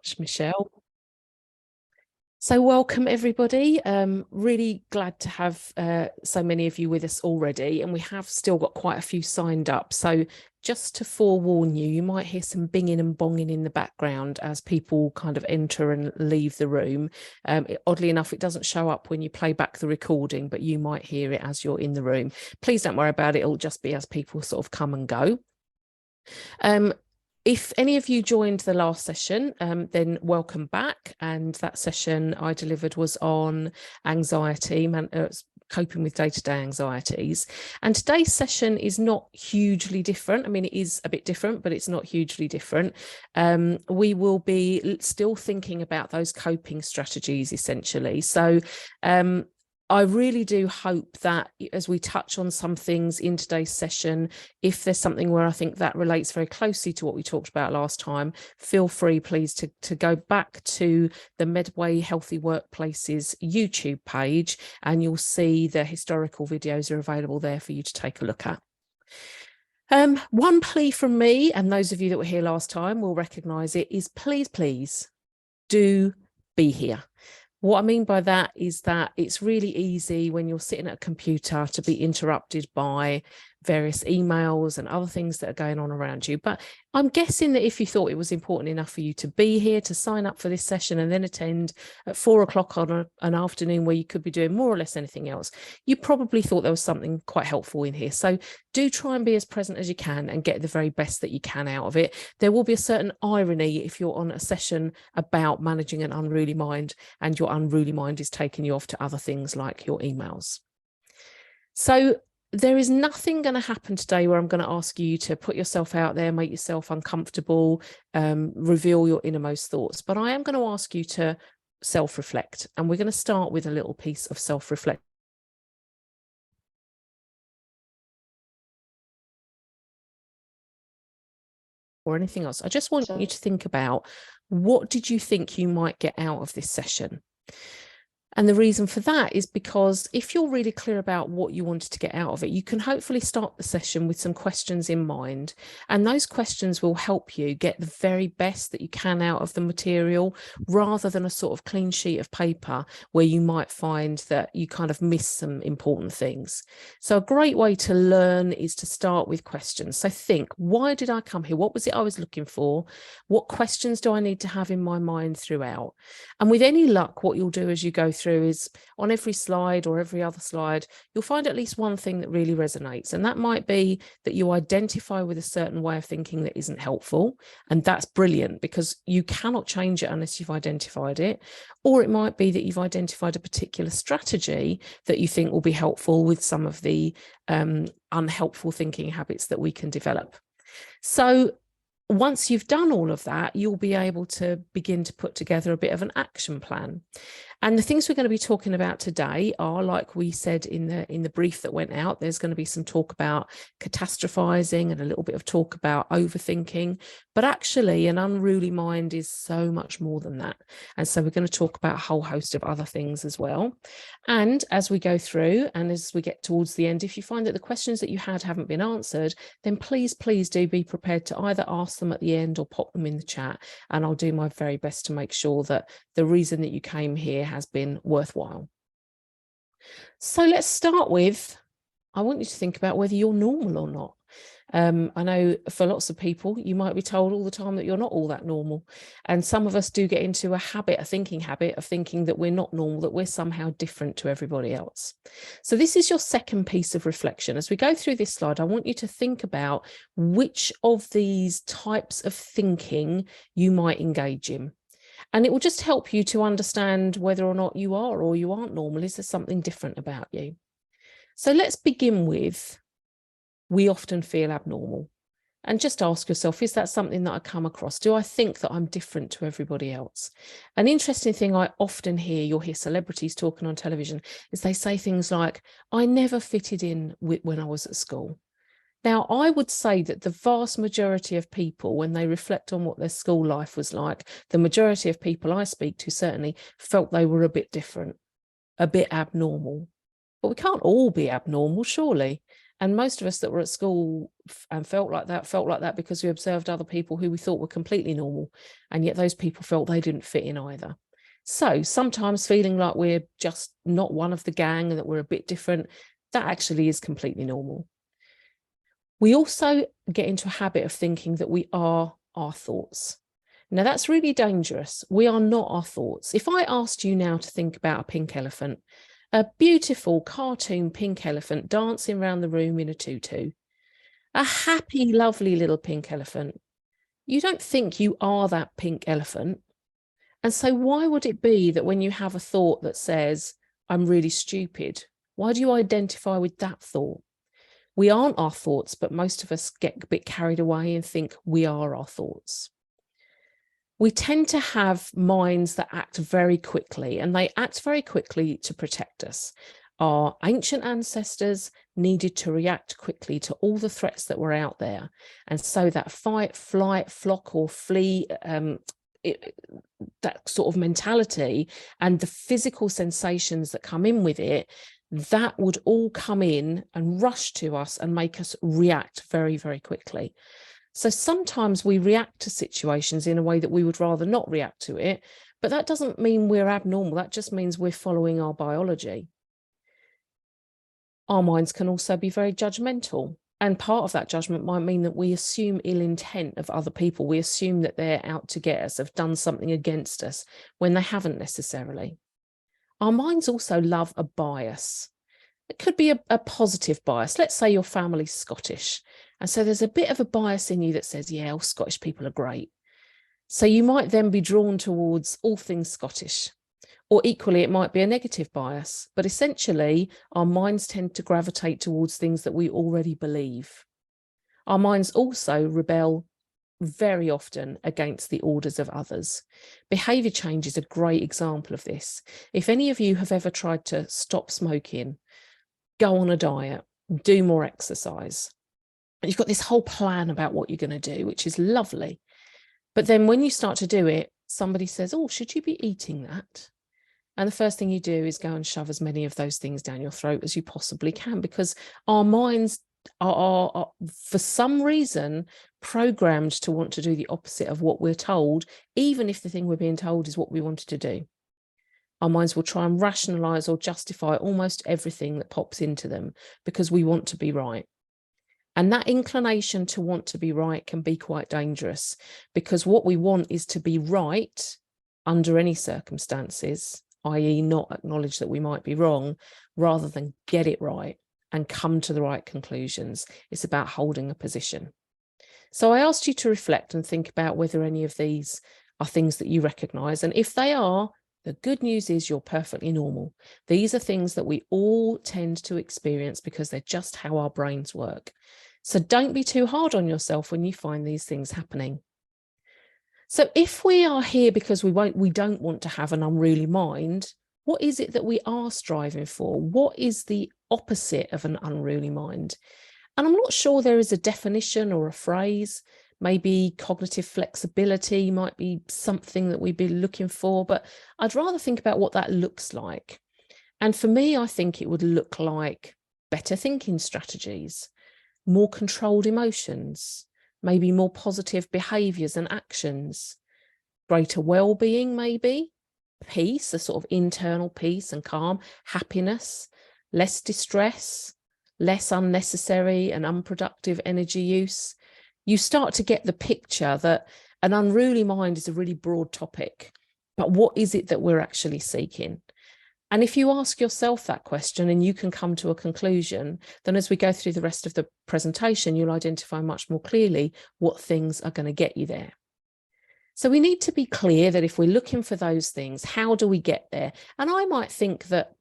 much, Michelle. So welcome everybody. Really glad to have so many of you with us already, and we have still got quite a few signed up. So just to forewarn you, you might hear some binging and bonging in the background as people kind of enter and leave the room. Oddly enough, it doesn't show up when you play back the recording, but you might hear it as you're in the room. Please don't worry about it. It'll just be as people sort of come and go. If any of you joined the last session, then welcome back. And that session I delivered was on anxiety, coping with day-to-day anxieties. And today's session is not hugely different. I mean, it is a bit different, but it's not hugely different. We will be still thinking about those coping strategies, essentially. So I really do hope that as we touch on some things in today's session, if there's something where I think that relates very closely to what we talked about last time, feel free, please, to go back to the Medway Healthy Workplaces YouTube page, and you'll see the historical videos are available there for you to take a look at. One plea from me, and those of you that were here last time will recognise it, is please do be here. What I mean by that is that it's really easy when you're sitting at a computer to be interrupted by various emails and other things that are going on around you. But I'm guessing that if you thought it was important enough for you to be here, to sign up for this session and then attend at 4 o'clock on an afternoon where you could be doing more or less anything else, you probably thought there was something quite helpful in here. So do try and be as present as you can and get the very best that you can out of it. There will be a certain irony if you're on a session about managing an unruly mind and your unruly mind is taking you off to other things like your emails. So there is nothing going to happen today where I'm going to ask you to put yourself out there, make yourself uncomfortable, reveal your innermost thoughts. But I am going to ask you to self-reflect. And we're going to start with a little piece of self-reflection. Or anything else. I just want you to think about, what did you think you might get out of this session? And the reason for that is because if you're really clear about what you wanted to get out of it, you can hopefully start the session with some questions in mind. And those questions will help you get the very best that you can out of the material, rather than a sort of clean sheet of paper where you might find that you kind of miss some important things. So a great way to learn is to start with questions. So think, why did I come here? What was it I was looking for? What questions do I need to have in my mind throughout? And with any luck, what you'll do as you go through is on every slide or every other slide, you'll find at least one thing that really resonates. And that might be that you identify with a certain way of thinking that isn't helpful. And that's brilliant, because you cannot change it unless you've identified it. Or it might be that you've identified a particular strategy that you think will be helpful with some of the unhelpful thinking habits that we can develop. So once you've done all of that, you'll be able to begin to put together a bit of an action plan. And the things we're going to be talking about today are, like we said in the brief that went out, there's going to be some talk about catastrophizing and a little bit of talk about overthinking. But actually, an unruly mind is so much more than that. And so we're going to talk about a whole host of other things as well. And as we go through and as we get towards the end, if you find that the questions that you had haven't been answered, then please do be prepared to either ask them at the end or pop them in the chat. And I'll do my very best to make sure that the reason that you came here has been worthwhile. So let's start with, I want you to think about whether you're normal or not. I know for lots of people, you might be told all the time that you're not all that normal. And some of us do get into a thinking habit of thinking that we're not normal, that we're somehow different to everybody else. So this is your second piece of reflection. As we go through this slide, I want you to think about which of these types of thinking you might engage in. And it will just help you to understand whether or not you are or you aren't normal. Is there something different about you? So let's begin with, we often feel abnormal. And just ask yourself, is that something that I come across? Do I think that I'm different to everybody else? An interesting thing I often hear, you'll hear celebrities talking on television, is they say things like, I never fitted in when I was at school. Now, I would say that the vast majority of people, when they reflect on what their school life was like, the majority of people I speak to certainly felt they were a bit different, a bit abnormal. But we can't all be abnormal, surely. And most of us that were at school and felt like that because we observed other people who we thought were completely normal, and yet those people felt they didn't fit in either. So sometimes feeling like we're just not one of the gang and that we're a bit different, that actually is completely normal. We also get into a habit of thinking that we are our thoughts. Now, that's really dangerous. We are not our thoughts. If I asked you now to think about a pink elephant, a beautiful cartoon pink elephant dancing around the room in a tutu, a happy, lovely little pink elephant, you don't think you are that pink elephant. And so why would it be that when you have a thought that says, I'm really stupid, why do you identify with that thought? We aren't our thoughts, but most of us get a bit carried away and think we are our thoughts. We tend to have minds that act very quickly, and they act very quickly to protect us. Our ancient ancestors needed to react quickly to all the threats that were out there. And so that fight, flight, flock or flee, that sort of mentality and the physical sensations that come in with it, that would all come in and rush to us and make us react very, very quickly. So sometimes we react to situations in a way that we would rather not react to it, but that doesn't mean we're abnormal. That just means we're following our biology. Our minds can also be very judgmental. And part of that judgment might mean that we assume ill intent of other people. We assume that they're out to get us, have done something against us when they haven't necessarily. Our minds also love a bias. It could be a positive bias. Let's say your family's Scottish. And so there's a bit of a bias in you that says, yeah, all Scottish people are great. So you might then be drawn towards all things Scottish. Or equally, it might be a negative bias. But essentially, our minds tend to gravitate towards things that we already believe. Our minds also rebel very often against the orders of others. Behaviour change is a great example of this. If any of you have ever tried to stop smoking, go on a diet, do more exercise, and you've got this whole plan about what you're going to do, which is lovely. But then when you start to do it, somebody says, oh, should you be eating that? And the first thing you do is go and shove as many of those things down your throat as you possibly can, because our minds are for some reason programmed to want to do the opposite of what we're told, even if the thing we're being told is what we wanted to do. Our minds will try and rationalize or justify almost everything that pops into them because we want to be right. And that inclination to want to be right can be quite dangerous, because what we want is to be right under any circumstances, i.e. not acknowledge that we might be wrong, rather than get it right and come to the right conclusions. It's about holding a position. So I asked you to reflect and think about whether any of these are things that you recognize. And if they are, the good news is you're perfectly normal. These are things that we all tend to experience because they're just how our brains work. So don't be too hard on yourself when you find these things happening. So if we are here because we don't want to have an unruly mind, what is it that we are striving for? What is the opposite of an unruly mind? And I'm not sure there is a definition or a phrase. Maybe cognitive flexibility might be something that we'd be looking for, but I'd rather think about what that looks like. And for me, I think it would look like better thinking strategies, more controlled emotions, maybe more positive behaviours and actions, greater well-being, maybe peace, a sort of internal peace and calm, happiness, less distress, less unnecessary and unproductive energy use. You start to get the picture that an unruly mind is a really broad topic, but what is it that we're actually seeking? And if you ask yourself that question and you can come to a conclusion, then as we go through the rest of the presentation, you'll identify much more clearly what things are going to get you there. So we need to be clear that if we're looking for those things, how do we get there? And I might think that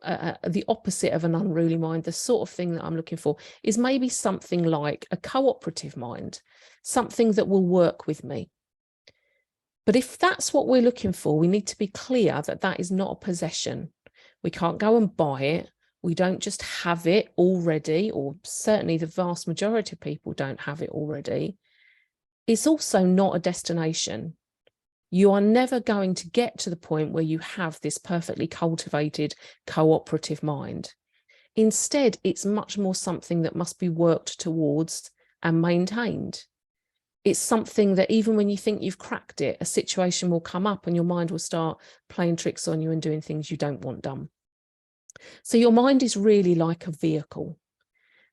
the opposite of an unruly mind, the sort of thing that I'm looking for, is maybe something like a cooperative mind, something that will work with me. But if that's what we're looking for, we need to be clear that that is not a possession. We can't go and buy it. We don't just have it already, or certainly the vast majority of people don't have it already. It's also not a destination. You are never going to get to the point where you have this perfectly cultivated cooperative mind. Instead, it's much more something that must be worked towards and maintained. It's something that even when you think you've cracked it, a situation will come up and your mind will start playing tricks on you and doing things you don't want done. So your mind is really like a vehicle.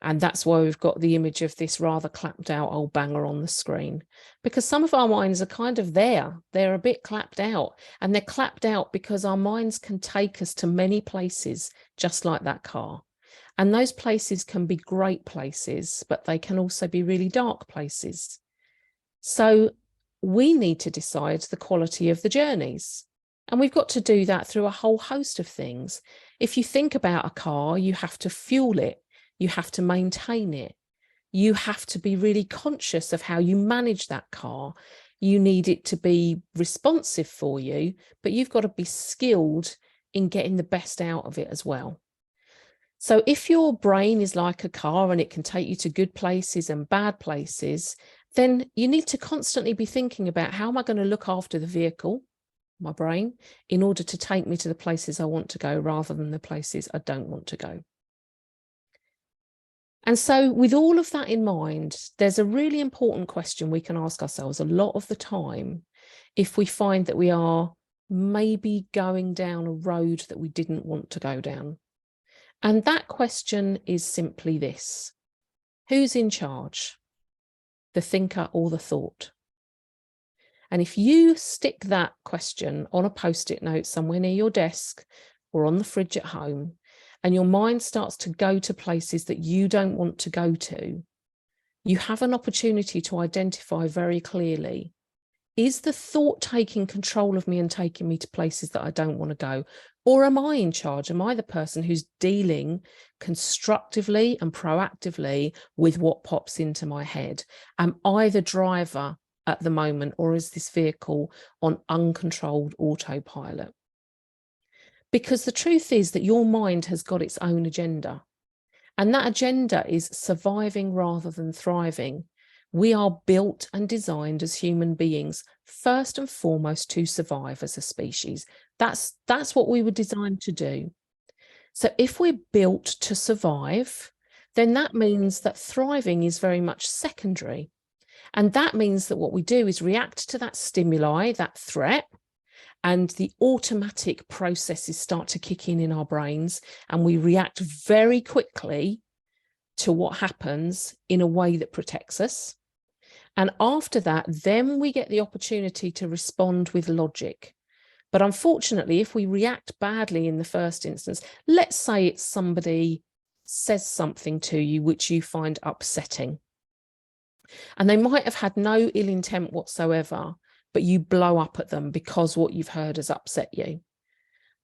And that's why we've got the image of this rather clapped out old banger on the screen, because some of our minds are kind of there. They're a bit clapped out, and they're clapped out because our minds can take us to many places, just like that car. And those places can be great places, but they can also be really dark places. So we need to decide the quality of the journeys. And we've got to do that through a whole host of things. If you think about a car, you have to fuel it. You have to maintain it. You have to be really conscious of how you manage that car. You need it to be responsive for you, but you've got to be skilled in getting the best out of it as well. So if your brain is like a car and it can take you to good places and bad places, then you need to constantly be thinking about, how am I going to look after the vehicle, my brain, in order to take me to the places I want to go rather than the places I don't want to go. And so with all of that in mind, there's a really important question we can ask ourselves a lot of the time if we find that we are maybe going down a road that we didn't want to go down. And that question is simply this: who's in charge, the thinker or the thought? And if you stick that question on a post-it note somewhere near your desk or on the fridge at home, and your mind starts to go to places that you don't want to go to, you have an opportunity to identify very clearly, is the thought taking control of me and taking me to places that I don't want to go? Or am I in charge? Am I the person who's dealing constructively and proactively with what pops into my head? Am I the driver at the moment, or is this vehicle on uncontrolled autopilot? Because the truth is that your mind has got its own agenda, and that agenda is surviving rather than thriving. We are built and designed as human beings, first and foremost, to survive as a species. That's what we were designed to do. So if we're built to survive, then that means that thriving is very much secondary. And that means that what we do is react to that stimuli, that threat, and the automatic processes start to kick in our brains, and we react very quickly to what happens in a way that protects us. And after that, then we get the opportunity to respond with logic. But unfortunately, if we react badly in the first instance, let's say it's somebody says something to you which you find upsetting, and they might have had no ill intent whatsoever, but you blow up at them because what you've heard has upset you.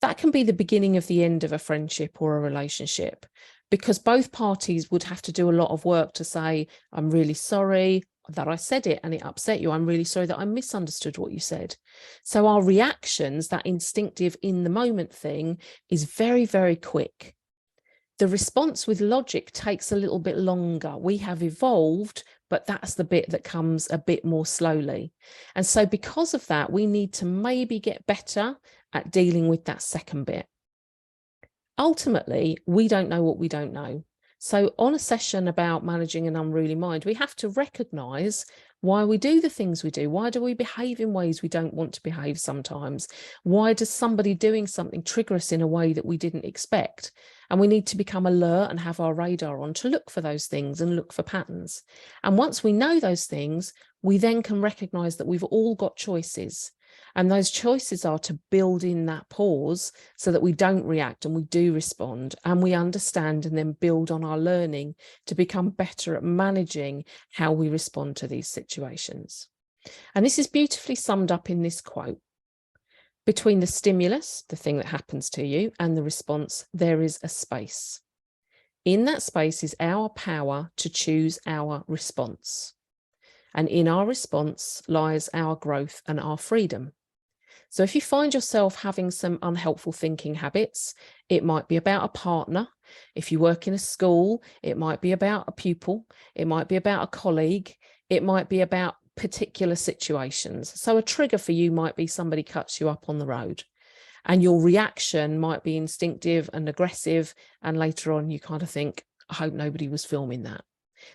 That can be the beginning of the end of a friendship or a relationship, because both parties would have to do a lot of work to say, I'm really sorry that I said it and it upset you. I'm really sorry that I misunderstood what you said. So our reactions, that instinctive in the moment thing, is very, very quick. The response with logic takes a little bit longer. We have evolved, but that's the bit that comes a bit more slowly. And so because of that, we need to maybe get better at dealing with that second bit. Ultimately, we don't know what we don't know. So on a session about managing an unruly mind, we have to recognize why we do the things we do. Why do we behave in ways we don't want to behave sometimes? Why does somebody doing something trigger us in a way that we didn't expect? And we need to become alert and have our radar on to look for those things and look for patterns. And once we know those things, we then can recognize that we've all got choices. And those choices are to build in that pause so that we don't react and we do respond, and we understand and then build on our learning to become better at managing how we respond to these situations. And this is beautifully summed up in this quote. Between the stimulus, the thing that happens to you, and the response, there is a space. In that space is our power to choose our response. And in our response lies our growth and our freedom. So if you find yourself having some unhelpful thinking habits, it might be about a partner. If you work in a school, it might be about a pupil. It might be about a colleague. It might be about particular situations. So a trigger for you might be somebody cuts you up on the road. And your reaction might be instinctive and aggressive. And later on, you kind of think, I hope nobody was filming that.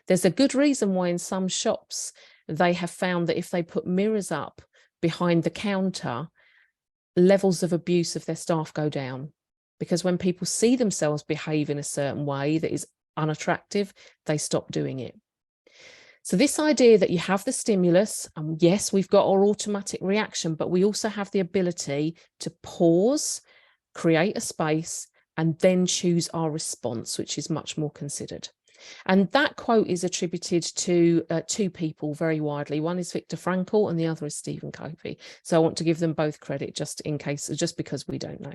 There's a good reason why in some shops, they have found that if they put mirrors up behind the counter, levels of abuse of their staff go down. Because when people see themselves behave in a certain way that is unattractive, they stop doing it. So this idea that you have the stimulus, and yes, we've got our automatic reaction, but we also have the ability to pause, create a space, and then choose our response, which is much more considered. And that quote is attributed to two people very widely. One is Viktor Frankl and the other is Stephen Covey. So I want to give them both credit just in case, just because we don't know.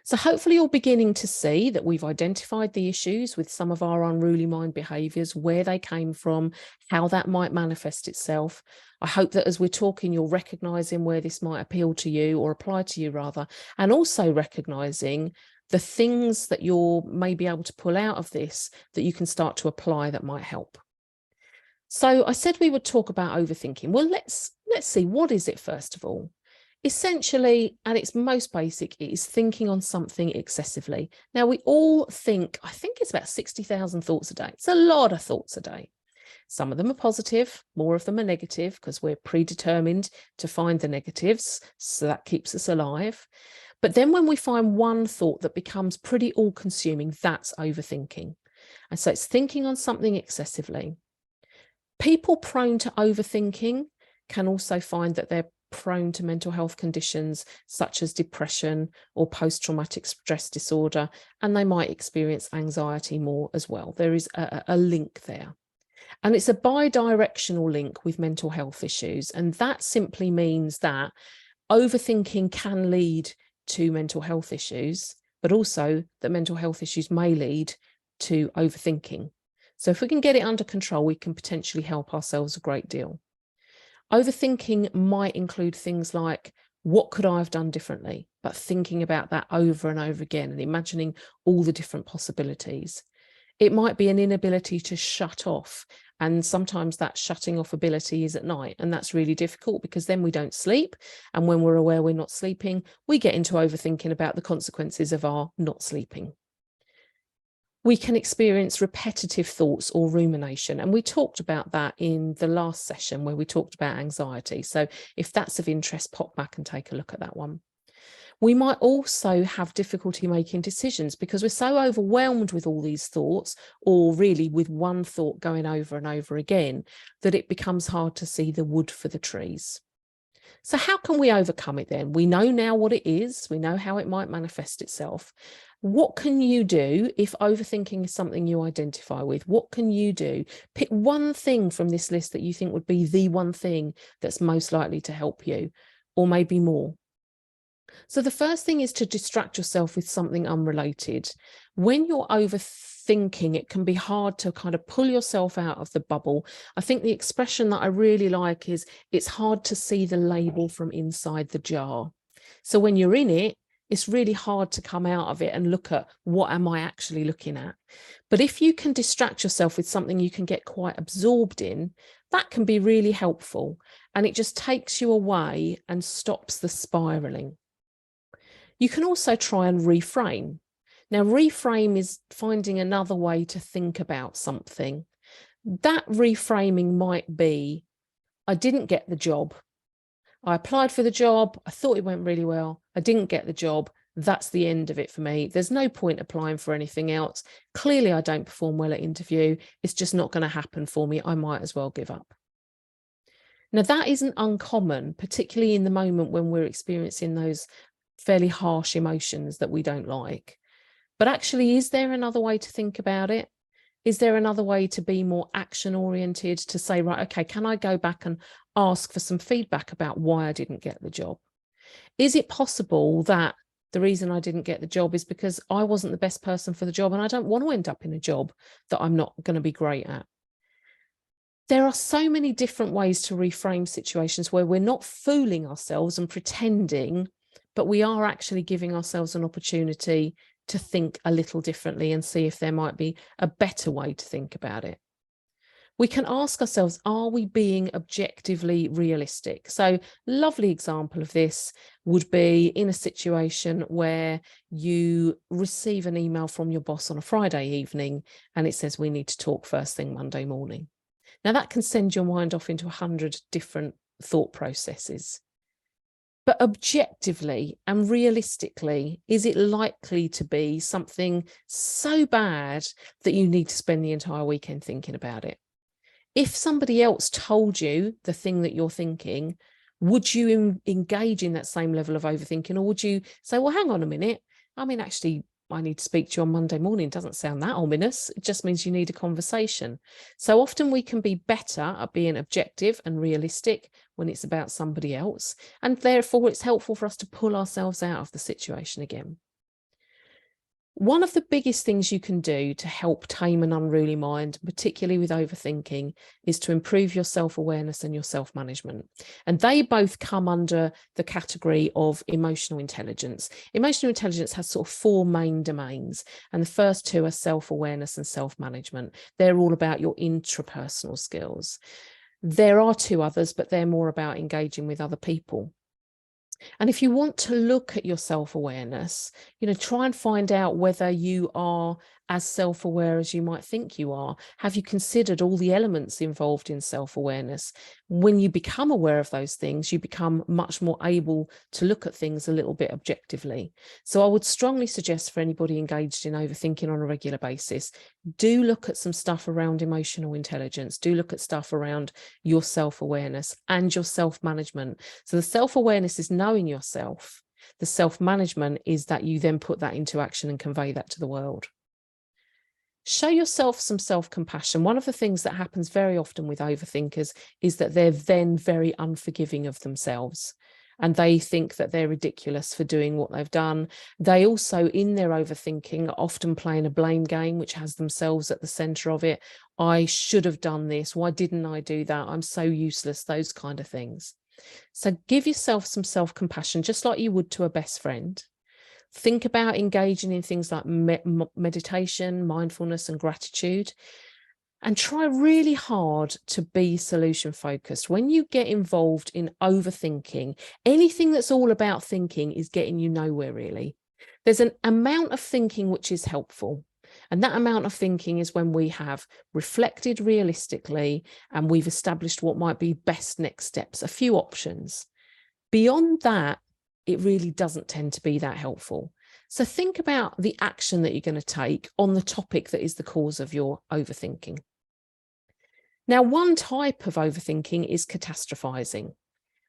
So hopefully you're beginning to see that we've identified the issues with some of our unruly mind behaviours, where they came from, how that might manifest itself. I hope that as we're talking, you're recognising where this might appeal to you, or apply to you rather, and also recognising the things that you're maybe able to pull out of this that you can start to apply that might help. So I said we would talk about overthinking. Well, let's see, what is it first of all? Essentially, at its most basic, it is thinking on something excessively. Now, we all think, I think it's about 60,000 thoughts a day. It's a lot of thoughts a day. Some of them are positive, more of them are negative, because we're predetermined to find the negatives, so that keeps us alive. But then when we find one thought that becomes pretty all-consuming, that's overthinking. And so it's thinking on something excessively. People prone to overthinking can also find that they're prone to mental health conditions such as depression or post-traumatic stress disorder, and they might experience anxiety more as well. There is a link there. And it's a bi-directional link with mental health issues. And that simply means that overthinking can lead to mental health issues, but also that mental health issues may lead to overthinking. So if we can get it under control, we can potentially help ourselves a great deal. Overthinking might include things like, what could I have done differently? But thinking about that over and over again and imagining all the different possibilities. It might be an inability to shut off. And sometimes that shutting off ability is at night. And that's really difficult because then we don't sleep. And when we're aware we're not sleeping, we get into overthinking about the consequences of our not sleeping. We can experience repetitive thoughts or rumination. And we talked about that in the last session where we talked about anxiety. So if that's of interest, pop back and take a look at that one. We might also have difficulty making decisions because we're so overwhelmed with all these thoughts, or really with one thought going over and over again, that it becomes hard to see the wood for the trees. So how can we overcome it then? We know now what it is. We know how it might manifest itself. What can you do if overthinking is something you identify with? What can you do? Pick one thing from this list that you think would be the one thing that's most likely to help you, or maybe more. So the first thing is to distract yourself with something unrelated. When you're overthinking, it can be hard to kind of pull yourself out of the bubble. I think the expression that I really like is, it's hard to see the label from inside the jar. So when you're in it, it's really hard to come out of it and look at, what am I actually looking at? But if you can distract yourself with something you can get quite absorbed in, that can be really helpful. And it just takes you away and stops the spiraling. You can also try and reframe. Now, reframe is finding another way to think about something. That reframing might be, I didn't get the job. I applied for the job. I thought it went really well. I didn't get the job. That's the end of it for me. There's no point applying for anything else. Clearly, I don't perform well at interview. It's just not going to happen for me. I might as well give up. Now, that isn't uncommon, particularly in the moment when we're experiencing those fairly harsh emotions that we don't like. But actually, is there another way to think about it? Is there another way to be more action oriented, to say, right, okay, can I go back and ask for some feedback about why I didn't get the job? Is it possible that the reason I didn't get the job is because I wasn't the best person for the job and I don't want to end up in a job that I'm not going to be great at? There are so many different ways to reframe situations where we're not fooling ourselves and pretending, but we are actually giving ourselves an opportunity to think a little differently and see if there might be a better way to think about it. We can ask ourselves, are we being objectively realistic? So, lovely example of this would be in a situation where you receive an email from your boss on a Friday evening and it says we need to talk first thing Monday morning. Now, that can send your mind off into 100 different thought processes. But objectively and realistically, is it likely to be something so bad that you need to spend the entire weekend thinking about it? If somebody else told you the thing that you're thinking, would you engage in that same level of overthinking? Or would you say, well, hang on a minute. I mean, actually, I need to speak to you on Monday morning. It doesn't sound that ominous. It just means you need a conversation. So often we can be better at being objective and realistic when it's about somebody else. And therefore, it's helpful for us to pull ourselves out of the situation again. One of the biggest things you can do to help tame an unruly mind, particularly with overthinking, is to improve your self-awareness and your self-management. And they both come under the category of emotional intelligence. Emotional intelligence has sort of 4 main domains, and the first 2 are self-awareness and self-management. They're all about your intrapersonal skills. There are 2 others, but they're more about engaging with other people. And if you want to look at your self-awareness, try and find out whether you are as self-aware as you might think you are. Have you considered all the elements involved in self-awareness? When you become aware of those things, you become much more able to look at things a little bit objectively. So I would strongly suggest for anybody engaged in overthinking on a regular basis, do look at some stuff around emotional intelligence, do look at stuff around your self-awareness and your self-management. So the self-awareness is knowing yourself. The self-management is that you then put that into action and convey that to the world. Show yourself some self-compassion. One of the things that happens very often with overthinkers is that they're then very unforgiving of themselves. And they think that they're ridiculous for doing what they've done. They also, in their overthinking, are often playing a blame game, which has themselves at the center of it. I should have done this. Why didn't I do that? I'm so useless, those kind of things. So give yourself some self-compassion, just like you would to a best friend. Think about engaging in things like meditation, mindfulness, and gratitude. And try really hard to be solution focused. When you get involved in overthinking, anything that's all about thinking is getting you nowhere, really. There's an amount of thinking which is helpful. And that amount of thinking is when we have reflected realistically and we've established what might be best next steps, a few options. Beyond that, it really doesn't tend to be that helpful. So think about the action that you're going to take on the topic that is the cause of your overthinking. Now, one type of overthinking is catastrophizing,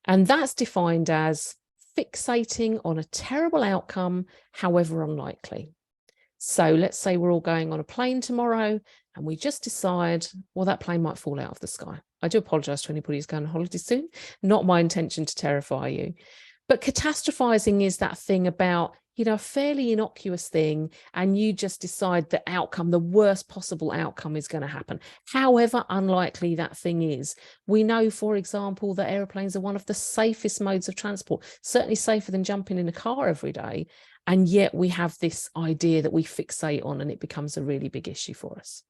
and that's defined as fixating on a terrible outcome, however unlikely. So let's say we're all going on a plane tomorrow and we just decide, well, that plane might fall out of the sky. I do apologize to anybody who's going on holiday soon. Not my intention to terrify you. But catastrophizing is that thing about, a fairly innocuous thing, and you just decide the outcome, the worst possible outcome is going to happen, however unlikely that thing is. We know, for example, that airplanes are one of the safest modes of transport, certainly safer than jumping in a car every day. And yet we have this idea that we fixate on, and it becomes a really big issue for us.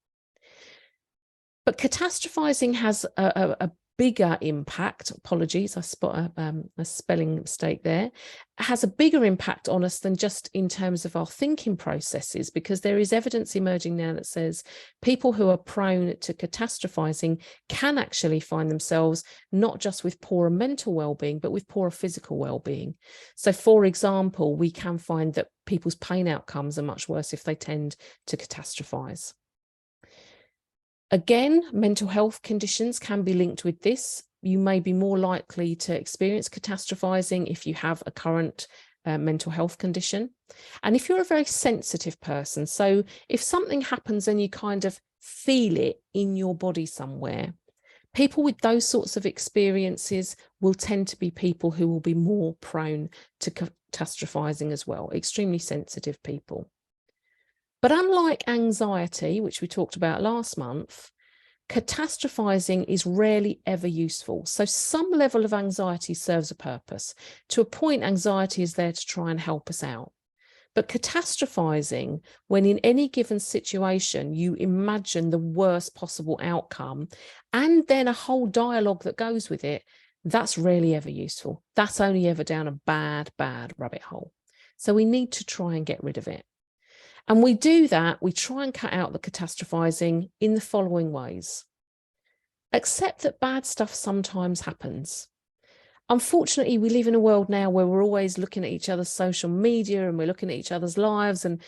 But catastrophizing has a bigger impact. Apologies, I spot a spelling mistake there. It has a bigger impact on us than just in terms of our thinking processes, because there is evidence emerging now that says people who are prone to catastrophizing can actually find themselves not just with poorer mental well-being, but with poorer physical well-being. So, for example, we can find that people's pain outcomes are much worse if they tend to catastrophize. Again, mental health conditions can be linked with this. You may be more likely to experience catastrophizing if you have a current mental health condition. And if you're a very sensitive person, so if something happens and you kind of feel it in your body somewhere, people with those sorts of experiences will tend to be people who will be more prone to catastrophizing as well, extremely sensitive people. But unlike anxiety, which we talked about last month, catastrophizing is rarely ever useful. So some level of anxiety serves a purpose. To a point, anxiety is there to try and help us out. But catastrophizing, when in any given situation, you imagine the worst possible outcome and then a whole dialogue that goes with it, that's rarely ever useful. That's only ever down a bad, bad rabbit hole. So we need to try and get rid of it. And we do that, we try and cut out the catastrophizing in the following ways. Accept that bad stuff sometimes happens. Unfortunately, we live in a world now where we're always looking at each other's social media and we're looking at each other's lives. And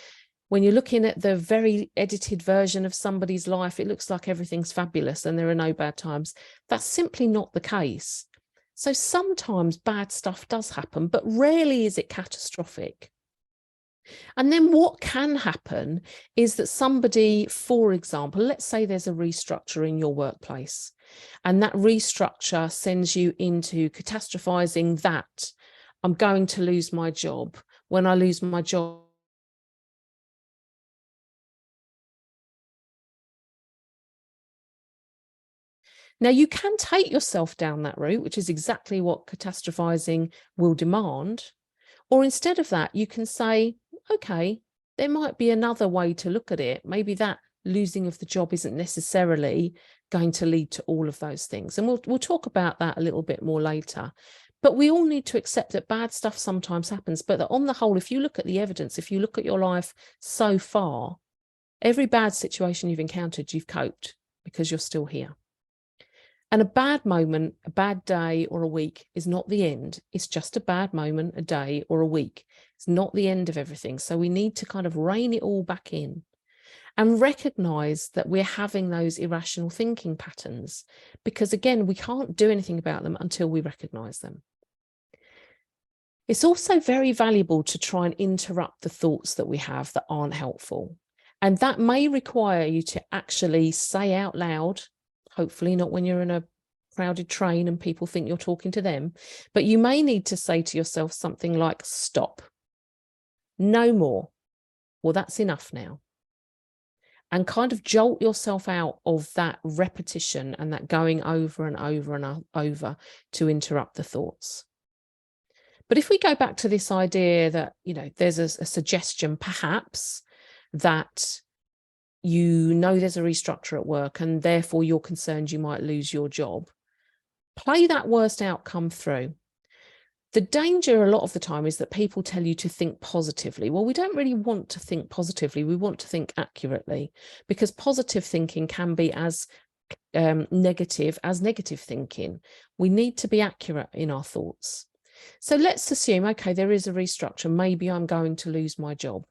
when you're looking at the very edited version of somebody's life, it looks like everything's fabulous and there are no bad times. That's simply not the case. So sometimes bad stuff does happen, but rarely is it catastrophic. And then what can happen is that somebody, for example, let's say there's a restructure in your workplace, and that restructure sends you into catastrophizing that I'm going to lose my job. When I lose my job, now you can take yourself down that route, which is exactly what catastrophizing will demand. Or instead of that, you can say, okay, there might be another way to look at it. Maybe that losing of the job isn't necessarily going to lead to all of those things. And we'll talk about that a little bit more later. But we all need to accept that bad stuff sometimes happens, but that on the whole, if you look at the evidence, if you look at your life so far, every bad situation you've encountered, you've coped because you're still here. And a bad moment, a bad day or a week is not the end. It's just a bad moment, a day or a week. It's not the end of everything. So we need to kind of rein it all back in and recognize that we're having those irrational thinking patterns, because again, we can't do anything about them until we recognize them. It's also very valuable to try and interrupt the thoughts that we have that aren't helpful. And that may require you to actually say out loud, hopefully not when you're in a crowded train and people think you're talking to them, but you may need to say to yourself something like, stop, no more, well, that's enough now. And kind of jolt yourself out of that repetition and that going over and over and over to interrupt the thoughts. But if we go back to this idea that, you know, there's a suggestion perhaps that you know there's a restructure at work and therefore you're concerned you might lose your job, play that worst outcome through. The danger a lot of the time is that people tell you to think positively. Well, we don't really want to think positively. We want to think accurately, because positive thinking can be as negative as negative thinking. We need to be accurate in our thoughts. So let's assume, okay, there is a restructure. Maybe I'm going to lose my job.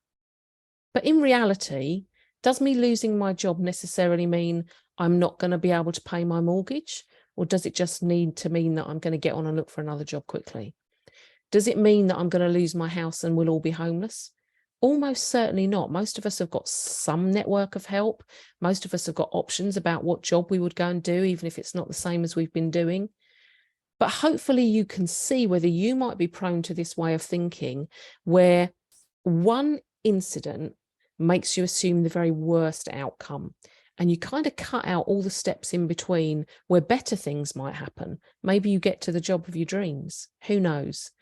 But in reality, does me losing my job necessarily mean I'm not going to be able to pay my mortgage? Or does it just need to mean that I'm going to get on and look for another job quickly? Does it mean that I'm going to lose my house and we'll all be homeless? Almost certainly not. Most of us have got some network of help. Most of us have got options about what job we would go and do, even if it's not the same as we've been doing. But hopefully you can see whether you might be prone to this way of thinking, where one incident makes you assume the very worst outcome. And you kind of cut out all the steps in between where better things might happen. Maybe you get to the job of your dreams. Who knows?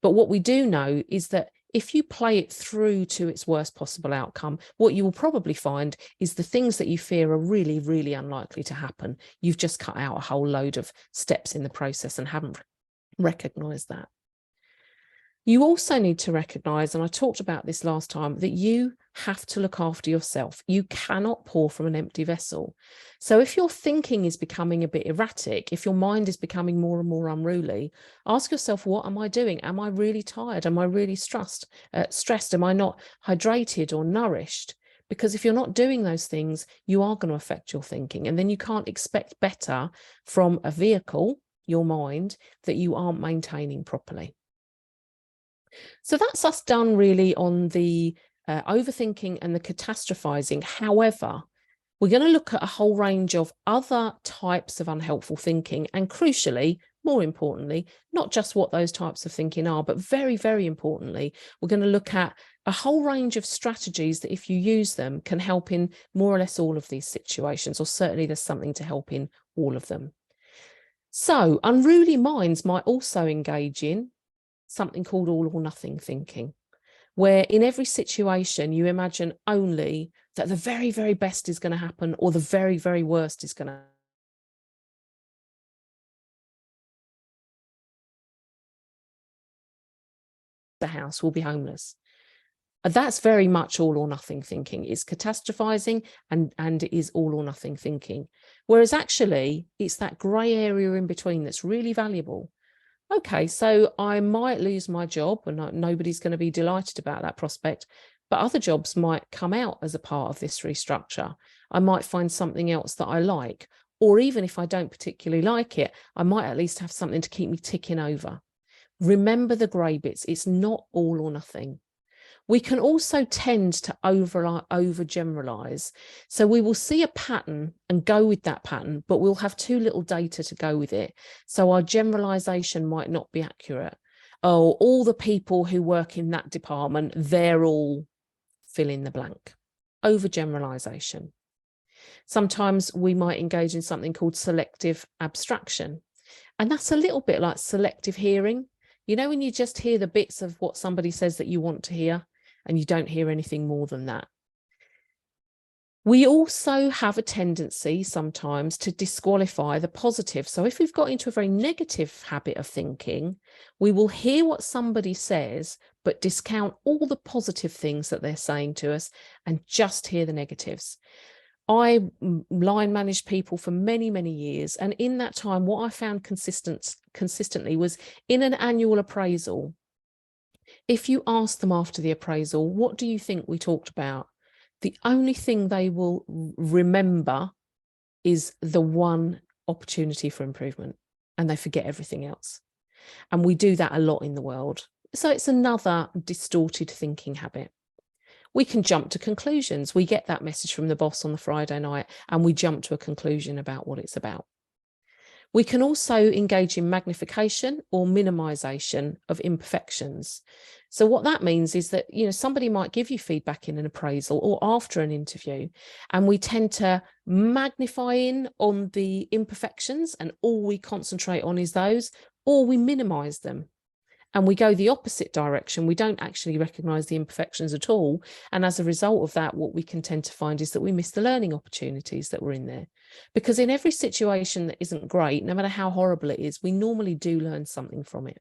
But what we do know is that if you play it through to its worst possible outcome, what you will probably find is the things that you fear are really, really unlikely to happen. You've just cut out a whole load of steps in the process and haven't recognized that. You also need to recognize, and I talked about this last time, that you have to look after yourself. You cannot pour from an empty vessel. So if your thinking is becoming a bit erratic, if your mind is becoming more and more unruly, ask yourself, what am I doing? Am I really tired? Am I really stressed? Am I not hydrated or nourished? Because if you're not doing those things, you are going to affect your thinking. And then you can't expect better from a vehicle, your mind, that you aren't maintaining properly. So that's us done really on the overthinking and the catastrophizing. However, we're going to look at a whole range of other types of unhelpful thinking, and crucially, more importantly, not just what those types of thinking are, but very, very importantly, we're going to look at a whole range of strategies that if you use them can help in more or less all of these situations, or certainly there's something to help in all of them. So unruly minds might also engage in something called all or nothing thinking, where in every situation you imagine only that the very, very best is going to happen or the very, very worst is going to happen. The house will be homeless. That's very much all or nothing thinking. It's catastrophizing and it is all or nothing thinking. Whereas actually it's that grey area in between that's really valuable. Okay, so I might lose my job and nobody's going to be delighted about that prospect, but other jobs might come out as a part of this restructure. I might find something else that I like, or even if I don't particularly like it, I might at least have something to keep me ticking over. Remember the grey bits. It's not all or nothing. We can also tend to overgeneralize. So we will see a pattern and go with that pattern, but we'll have too little data to go with it. So our generalization might not be accurate. Oh, all the people who work in that department, they're all fill in the blank. Overgeneralization. Sometimes we might engage in something called selective abstraction. And that's a little bit like selective hearing. You know, when you just hear the bits of what somebody says that you want to hear and you don't hear anything more than that. We also have a tendency sometimes to disqualify the positive. So if we've got into a very negative habit of thinking, we will hear what somebody says, but discount all the positive things that they're saying to us and just hear the negatives. I line managed people for many, many years. And in that time, what I found consistently was in an annual appraisal, if you ask them after the appraisal, what do you think we talked about? The only thing they will remember is the one opportunity for improvement, and they forget everything else. And we do that a lot in the world. So it's another distorted thinking habit. We can jump to conclusions. We get that message from the boss on the Friday night and we jump to a conclusion about what it's about. We can also engage in magnification or minimization of imperfections. So what that means is that, you know, somebody might give you feedback in an appraisal or after an interview, and we tend to magnify in on the imperfections and all we concentrate on is those, or we minimize them. And we go the opposite direction. We don't actually recognize the imperfections at all. And as a result of that, what we can tend to find is that we miss the learning opportunities that were in there. Because in every situation that isn't great, no matter how horrible it is, we normally do learn something from it.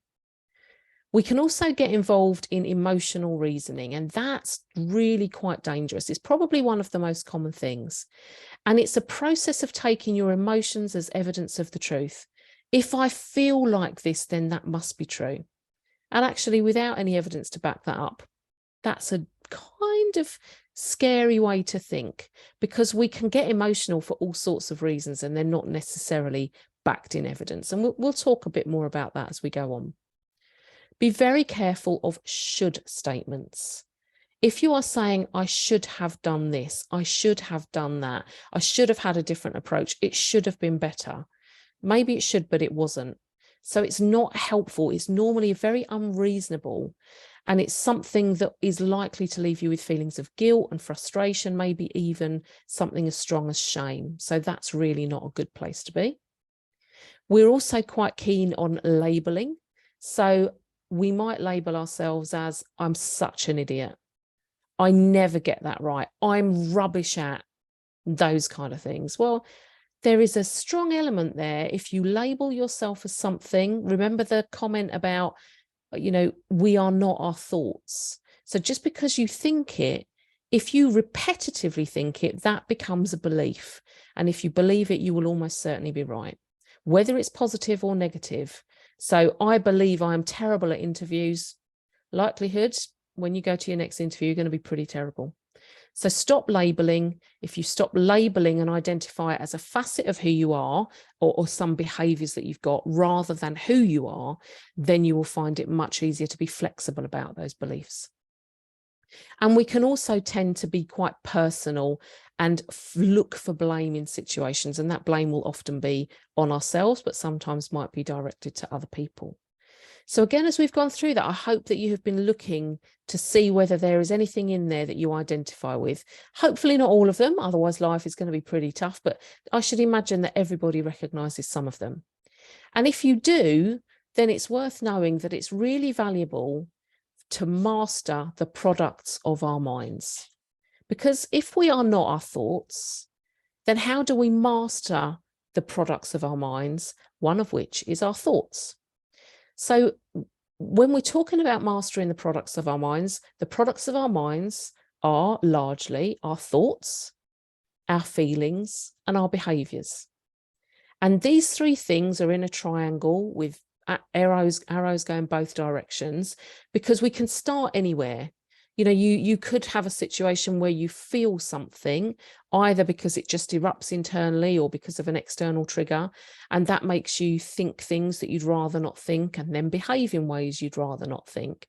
We can also get involved in emotional reasoning, and that's really quite dangerous. It's probably one of the most common things. And it's a process of taking your emotions as evidence of the truth. If I feel like this, then that must be true. And actually, without any evidence to back that up, that's a kind of scary way to think, because we can get emotional for all sorts of reasons and they're not necessarily backed in evidence. And we'll talk a bit more about that as we go on. Be very careful of should statements. If you are saying, I should have done this, I should have done that, I should have had a different approach, it should have been better. Maybe it should, but it wasn't. So it's not helpful. It's normally very unreasonable. And it's something that is likely to leave you with feelings of guilt and frustration, maybe even something as strong as shame. So that's really not a good place to be. We're also quite keen on labeling. So we might label ourselves as, I'm such an idiot. I never get that right. I'm rubbish at those kind of things. Well, there is a strong element there. If you label yourself as something, remember the comment about, you know, we are not our thoughts. So just because you think it, if you repetitively think it, that becomes a belief. And if you believe it, you will almost certainly be right, whether it's positive or negative. So I believe I am terrible at interviews. Likelihood, when you go to your next interview, you're going to be pretty terrible. So stop labeling. If you stop labeling and identify it as a facet of who you are, or some behaviors that you've got rather than who you are, then you will find it much easier to be flexible about those beliefs. And we can also tend to be quite personal and look for blame in situations. And that blame will often be on ourselves, but sometimes might be directed to other people. So again, as we've gone through that, I hope that you have been looking to see whether there is anything in there that you identify with. Hopefully not all of them, otherwise life is going to be pretty tough, but I should imagine that everybody recognises some of them. And if you do, then it's worth knowing that it's really valuable to master the products of our minds. Because if we are not our thoughts, then how do we master the products of our minds, one of which is our thoughts? So when we're talking about mastering the products of our minds, the products of our minds are largely our thoughts, our feelings, and our behaviours. And these three things are in a triangle with arrows going both directions, because we can start anywhere. You know, you could have a situation where you feel something, either because it just erupts internally or because of an external trigger, and that makes you think things that you'd rather not think, and then behave in ways you'd rather not think.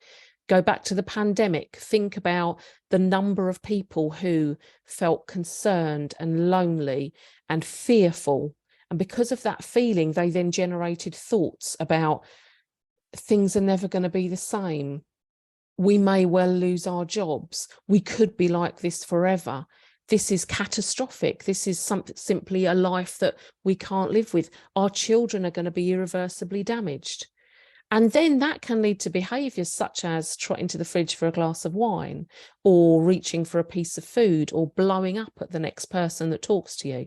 Go back to the pandemic, think about the number of people who felt concerned and lonely and fearful. And because of that feeling, they then generated thoughts about things are never going to be the same. We may well lose our jobs. We could be like this forever. This is catastrophic. This is simply a life that we can't live with. Our children are going to be irreversibly damaged. And then that can lead to behaviours such as trotting to the fridge for a glass of wine, or reaching for a piece of food, or blowing up at the next person that talks to you.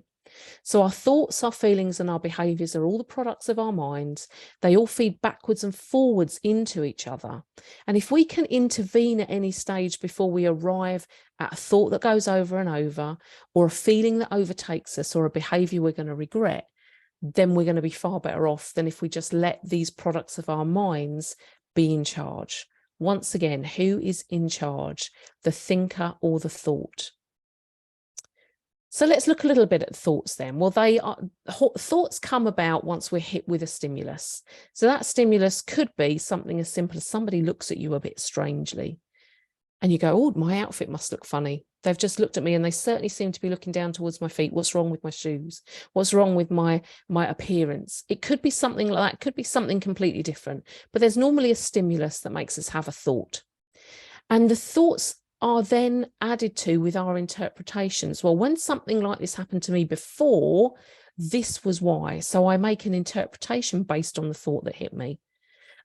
So our thoughts, our feelings, and our behaviours are all the products of our minds. They all feed backwards and forwards into each other. And if we can intervene at any stage before we arrive at a thought that goes over and over, or a feeling that overtakes us, or a behaviour we're going to regret, then we're going to be far better off than if we just let these products of our minds be in charge. Once again, who is in charge, the thinker or the thought? So let's look a little bit at thoughts then. Well, thoughts come about once we're hit with a stimulus. So that stimulus could be something as simple as somebody looks at you a bit strangely, and you go, oh, my outfit must look funny. They've just looked at me and they certainly seem to be looking down towards my feet. What's wrong with my shoes? What's wrong with my appearance? It could be something like that. It could be something completely different. But there's normally a stimulus that makes us have a thought. And the thoughts are then added to with our interpretations. Well, when something like this happened to me before, this was why. So I make an interpretation based on the thought that hit me.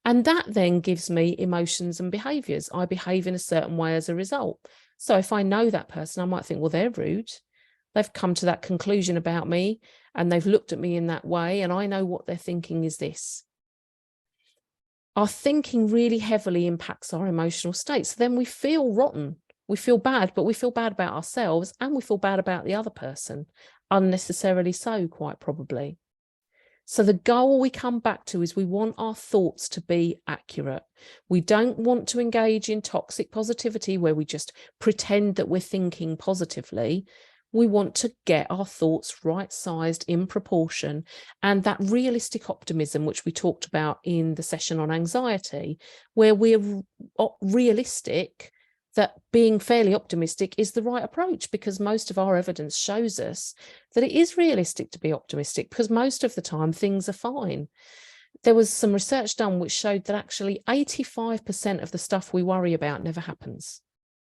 And that then gives me emotions and behaviours. I behave in a certain way as a result. So if I know that person, I might think, well, they're rude. They've come to that conclusion about me and they've looked at me in that way, and I know what they're thinking is this. Our thinking really heavily impacts our emotional state. So then we feel rotten. We feel bad, but we feel bad about ourselves and we feel bad about the other person, unnecessarily so, quite probably. So the goal we come back to is we want our thoughts to be accurate. We don't want to engage in toxic positivity where we just pretend that we're thinking positively. We want to get our thoughts right-sized in proportion, and that realistic optimism, which we talked about in the session on anxiety, where we're realistic that being fairly optimistic is the right approach, because most of our evidence shows us that it is realistic to be optimistic, because most of the time things are fine. There was some research done which showed that actually 85% of the stuff we worry about never happens.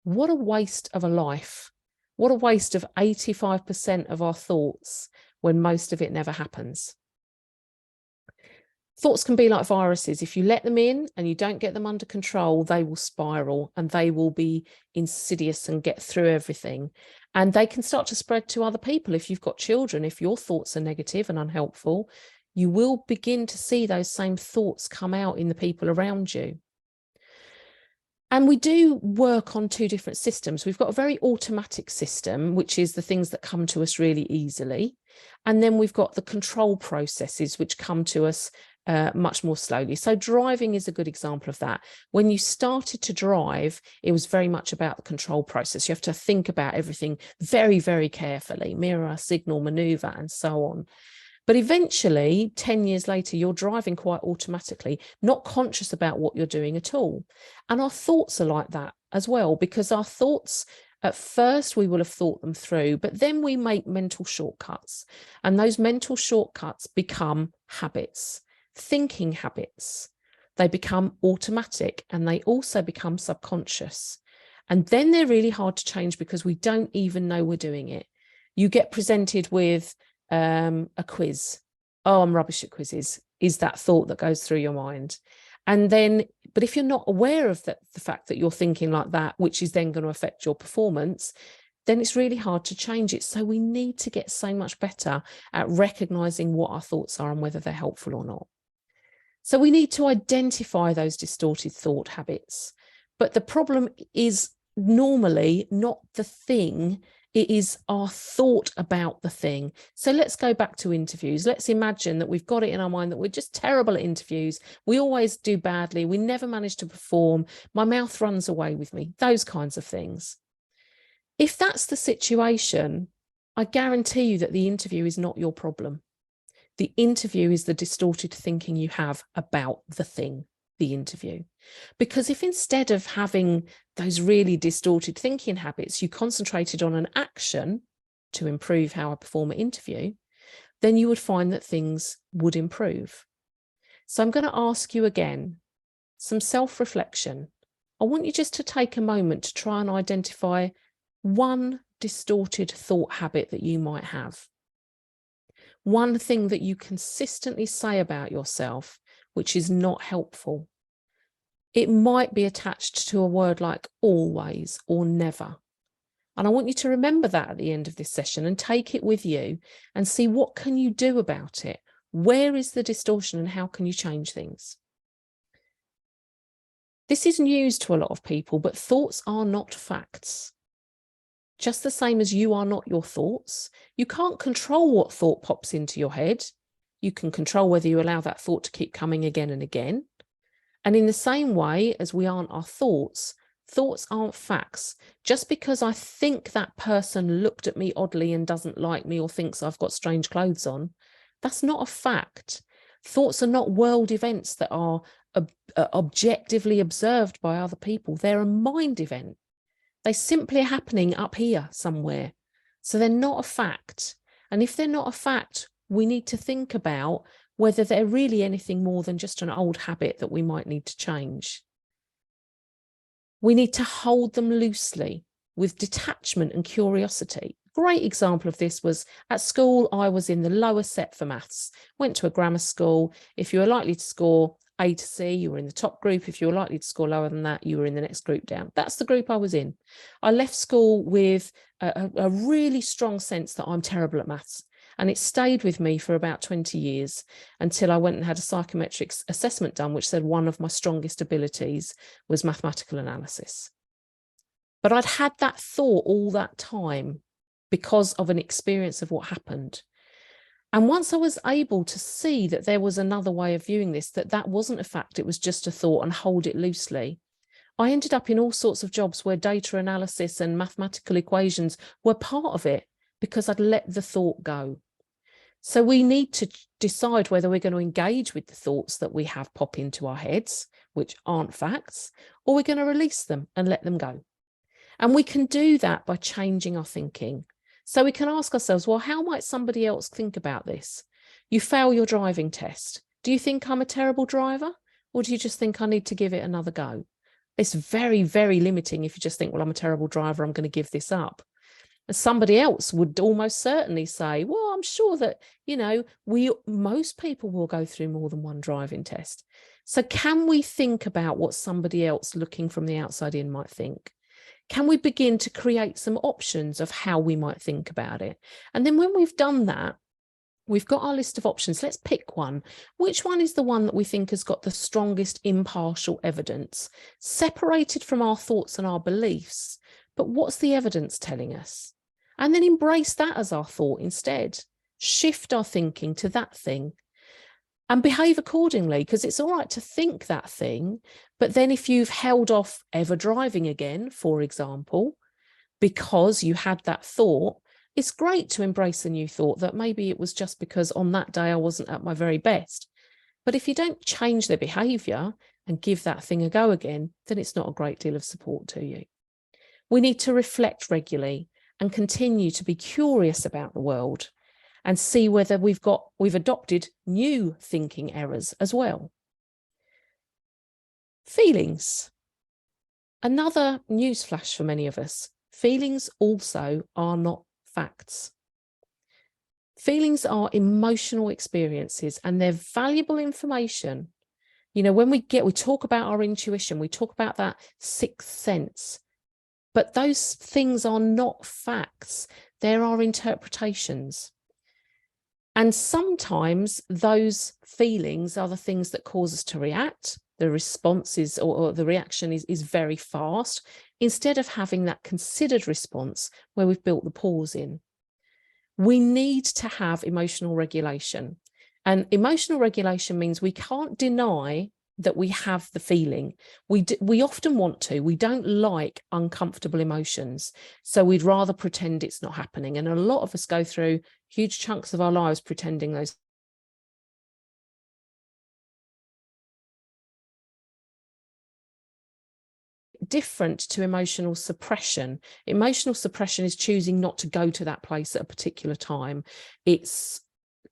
What a waste of a life. What a waste of 85% of our thoughts when most of it never happens. Thoughts can be like viruses. If you let them in and you don't get them under control, they will spiral and they will be insidious and get through everything. And they can start to spread to other people. If you've got children, if your thoughts are negative and unhelpful, you will begin to see those same thoughts come out in the people around you. And we do work on two different systems. We've got a very automatic system, which is the things that come to us really easily. And then we've got the control processes, which come to us much more slowly. So driving is a good example of that. When you started to drive, it was very much about the control process. You have to think about everything very, very carefully, mirror, signal, maneuver, and so on. But eventually, 10 years later, you're driving quite automatically, not conscious about what you're doing at all. And our thoughts are like that as well, because our thoughts, at first, we will have thought them through, but then we make mental shortcuts. And those mental shortcuts become habits. Thinking habits. They become automatic and they also become subconscious. And then they're really hard to change because we don't even know we're doing it. You get presented with a quiz. Oh, I'm rubbish at quizzes, is that thought that goes through your mind. And then, but if you're not aware of the fact that you're thinking like that, which is then going to affect your performance, then it's really hard to change it. So we need to get so much better at recognizing what our thoughts are and whether they're helpful or not. So we need to identify those distorted thought habits. But the problem is normally not the thing, it is our thought about the thing. So let's go back to interviews. Let's imagine that we've got it in our mind that we're just terrible at interviews. We always do badly. We never manage to perform. My mouth runs away with me. Those kinds of things. If that's the situation, I guarantee you that the interview is not your problem. The interview is the distorted thinking you have about the thing, the interview. Because if instead of having those really distorted thinking habits, you concentrated on an action to improve how I perform an interview, then you would find that things would improve. So I'm going to ask you again, some self-reflection. I want you just to take a moment to try and identify one distorted thought habit that you might have. One thing that you consistently say about yourself, which is not helpful. It might be attached to a word like always or never. And I want you to remember that at the end of this session and take it with you and see what can you do about it. Where is the distortion and how can you change things? This is news to a lot of people, but thoughts are not facts. Just the same as you are not your thoughts. You can't control what thought pops into your head. You can control whether you allow that thought to keep coming again and again. And in the same way as we aren't our thoughts, thoughts aren't facts. Just because I think that person looked at me oddly and doesn't like me or thinks I've got strange clothes on, that's not a fact. Thoughts are not world events that are objectively observed by other people. They're a mind event. They simply are happening up here somewhere. So they're not a fact. And if they're not a fact, we need to think about whether they're really anything more than just an old habit that we might need to change. We need to hold them loosely with detachment and curiosity. Great example of this was at school. I was in the lower set for maths, went to a grammar school. If you were likely to score A to C, you were in the top group. If you were likely to score lower than that, you were in the next group down. That's the group I was in. I left school with a really strong sense that I'm terrible at maths. And it stayed with me for about 20 years until I went and had a psychometric assessment done, which said one of my strongest abilities was mathematical analysis. But I'd had that thought all that time because of an experience of what happened. And once I was able to see that there was another way of viewing this, that wasn't a fact, it was just a thought, and hold it loosely, I ended up in all sorts of jobs where data analysis and mathematical equations were part of it because I'd let the thought go. So we need to decide whether we're going to engage with the thoughts that we have pop into our heads, which aren't facts, or we're going to release them and let them go. And we can do that by changing our thinking. So we can ask ourselves, well, how might somebody else think about this? You fail your driving test. Do you think I'm a terrible driver? Or do you just think I need to give it another go? It's very, very limiting if you just think, well, I'm a terrible driver, I'm going to give this up. And somebody else would almost certainly say, well, I'm sure that, most people will go through more than one driving test. So can we think about what somebody else looking from the outside in might think? Can we begin to create some options of how we might think about it? And then when we've done that, we've got our list of options. Let's pick one. Which one is the one that we think has got the strongest impartial evidence, separated from our thoughts and our beliefs? But what's the evidence telling us? And then embrace that as our thought instead. Shift our thinking to that thing and behave accordingly, because it's all right to think that thing. But then if you've held off ever driving again, for example, because you had that thought, it's great to embrace a new thought that maybe it was just because on that day I wasn't at my very best. But if you don't change their behaviour and give that thing a go again, then it's not a great deal of support to you. We need to reflect regularly and continue to be curious about the world and see whether we've adopted new thinking errors as well. Feelings. Another newsflash for many of us. Feelings also are not facts. Feelings are emotional experiences and they're valuable information, You know, when we talk about our intuition, we talk about that sixth sense, but those things are not facts. There are interpretations. And sometimes those feelings are the things that cause us to react. The response is, or the reaction is very fast, instead of having that considered response where we've built the pause in. We need to have emotional regulation. And emotional regulation means we can't deny that we have the feeling. We often want to. We don't like uncomfortable emotions, so we'd rather pretend it's not happening. And a lot of us go through huge chunks of our lives pretending those. Different to emotional suppression. Emotional suppression is choosing not to go to that place at a particular time. It's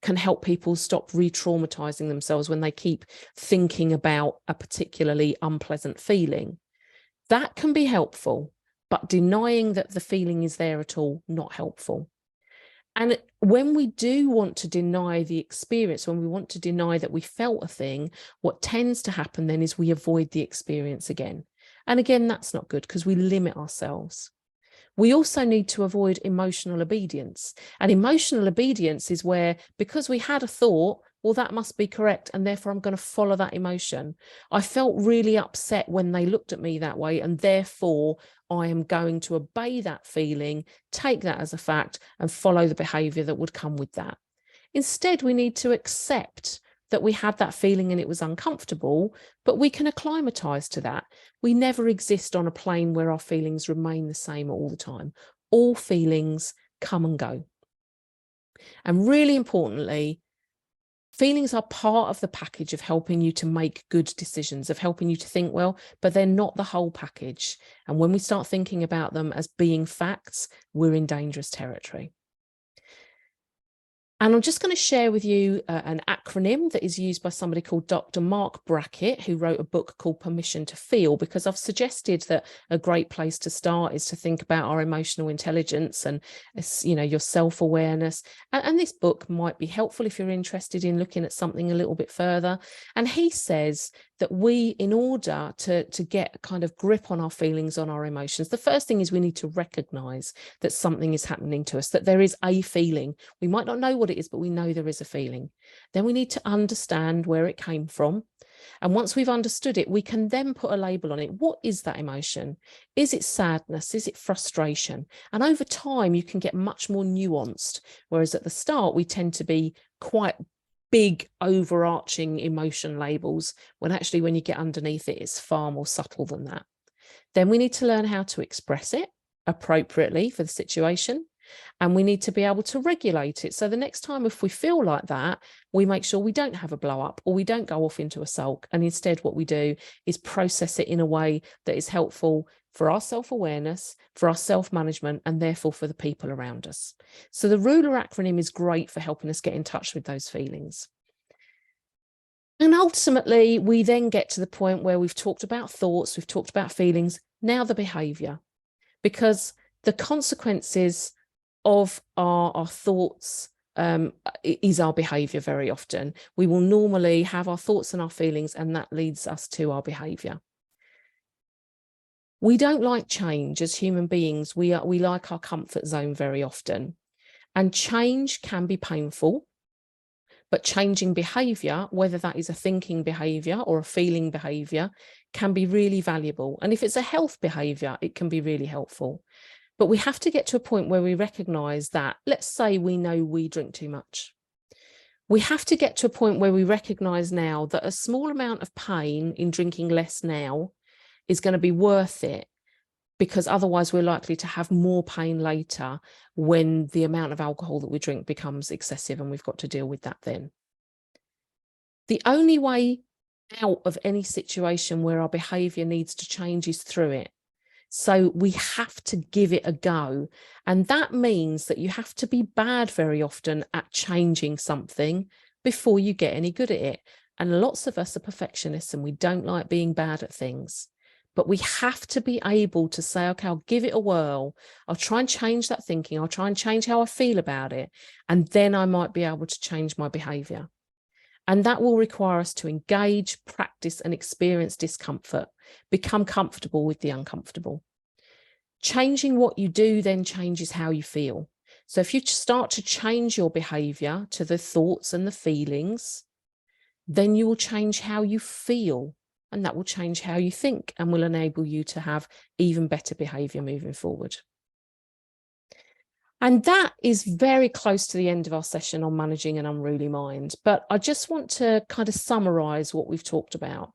can help people stop re-traumatizing themselves when they keep thinking about a particularly unpleasant feeling. That can be helpful, but denying that the feeling is there at all, not helpful. And when we do want to deny the experience, when we want to deny that we felt a thing, what tends to happen then is we avoid the experience again. And again, that's not good because we limit ourselves. We also need to avoid emotional obedience. And emotional obedience is where, because we had a thought, well, that must be correct, and therefore I'm going to follow that emotion. I felt really upset when they looked at me that way, and therefore I am going to obey that feeling, take that as a fact, and follow the behaviour that would come with that. Instead, we need to accept that we had that feeling and it was uncomfortable, but we can acclimatise to that. We never exist on a plane where our feelings remain the same all the time. All feelings come and go. And really importantly, feelings are part of the package of helping you to make good decisions, of helping you to think well, but they're not the whole package. And when we start thinking about them as being facts, we're in dangerous territory. And I'm just going to share with you an acronym that is used by somebody called Dr. Mark Brackett, who wrote a book called Permission to Feel, because I've suggested that a great place to start is to think about our emotional intelligence and, you know, your self-awareness. And this book might be helpful if you're interested in looking at something a little bit further. And he says that we, in order to get a kind of grip on our feelings, on our emotions, the first thing is we need to recognize that something is happening to us, that there is a feeling. We might not know what it is, but we know there is a feeling. Then we need to understand where it came from. And once we've understood it, we can then put a label on it. What is that emotion? Is it sadness? Is it frustration? And over time, you can get much more nuanced. Whereas at the start, we tend to be quite big overarching emotion labels, when actually when you get underneath it, it's far more subtle than that. Then we need to learn how to express it appropriately for the situation. And we need to be able to regulate it. So the next time if we feel like that, we make sure we don't have a blow up or we don't go off into a sulk. And instead what we do is process it in a way that is helpful for our self-awareness, for our self-management, and therefore for the people around us. So the RULER acronym is great for helping us get in touch with those feelings. And ultimately, we then get to the point where we've talked about thoughts, we've talked about feelings, now the behaviour, because the consequences of our thoughts is our behaviour very often. We will normally have our thoughts and our feelings, and that leads us to our behaviour. We don't like change as human beings. We like our comfort zone very often. And change can be painful, but changing behaviour, whether that is a thinking behaviour or a feeling behaviour, can be really valuable. And if it's a health behaviour, it can be really helpful. But we have to get to a point where we recognise that, let's say we know we drink too much. We have to get to a point where we recognise now that a small amount of pain in drinking less now is going to be worth it, because otherwise we're likely to have more pain later when the amount of alcohol that we drink becomes excessive, and we've got to deal with that then. The only way out of any situation where our behaviour needs to change is through it. So we have to give it a go. And that means that you have to be bad very often at changing something before you get any good at it. And lots of us are perfectionists and we don't like being bad at things. But we have to be able to say, okay, I'll give it a whirl. I'll try and change that thinking. I'll try and change how I feel about it. And then I might be able to change my behaviour. And that will require us to engage, practice, and experience discomfort, become comfortable with the uncomfortable. Changing what you do then changes how you feel. So if you start to change your behaviour to the thoughts and the feelings, then you will change how you feel, and that will change how you think and will enable you to have even better behaviour moving forward. And that is very close to the end of our session on managing an unruly mind. But I just want to kind of summarise what we've talked about.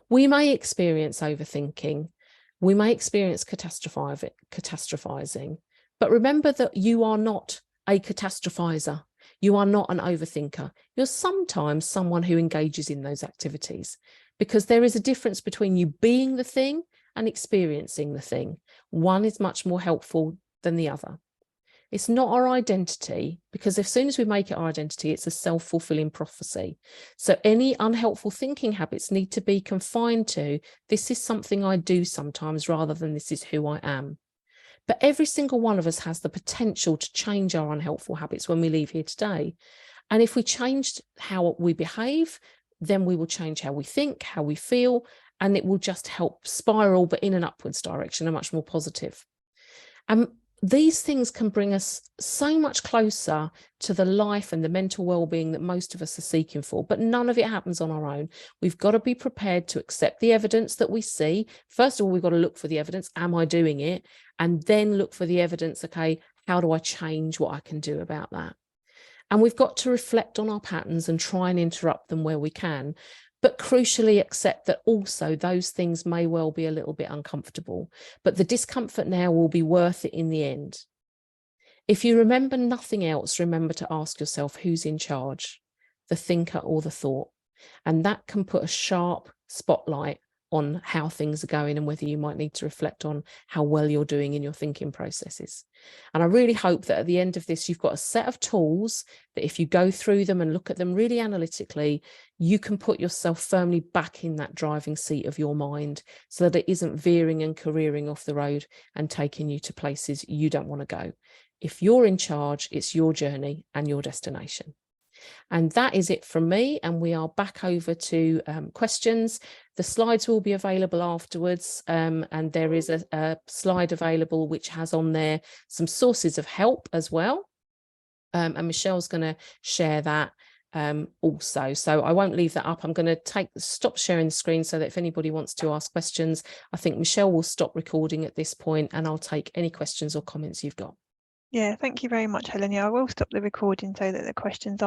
We may experience overthinking. We may experience catastrophising. But remember that you are not a catastrophizer. You are not an overthinker. You're sometimes someone who engages in those activities, because there is a difference between you being the thing and experiencing the thing. One is much more helpful than the other. It's not our identity, because as soon as we make it our identity, it's a self-fulfilling prophecy. So any unhelpful thinking habits need to be confined to, this is something I do sometimes, rather than this is who I am. But every single one of us has the potential to change our unhelpful habits when we leave here today. And if we changed how we behave, then we will change how we think, how we feel, and it will just help spiral, but in an upwards direction, a much more positive. And these things can bring us so much closer to the life and the mental well-being that most of us are seeking for, but none of it happens on our own. We've got to be prepared to accept the evidence that we see. First of all, we've got to look for the evidence. Am I doing it? And then look for the evidence. Okay, how do I change what I can do about that? And we've got to reflect on our patterns and try and interrupt them where we can. But crucially accept that also those things may well be a little bit uncomfortable, but the discomfort now will be worth it in the end. If you remember nothing else, remember to ask yourself, who's in charge, the thinker or the thought? And that can put a sharp spotlight on how things are going and whether you might need to reflect on how well you're doing in your thinking processes. And I really hope that at the end of this, you've got a set of tools that if you go through them and look at them really analytically, you can put yourself firmly back in that driving seat of your mind so that it isn't veering and careering off the road and taking you to places you don't want to go. If you're in charge, it's your journey and your destination. And that is it from me. And we are back over to questions. The slides will be available afterwards. And there is a slide available which has on there some sources of help as well. And Michelle's going to share that also. So I won't leave that up. I'm going to stop sharing the screen so that if anybody wants to ask questions, I think Michelle will stop recording at this point and I'll take any questions or comments you've got. Yeah, thank you very much, Helen. Yeah, I will stop the recording so that the questions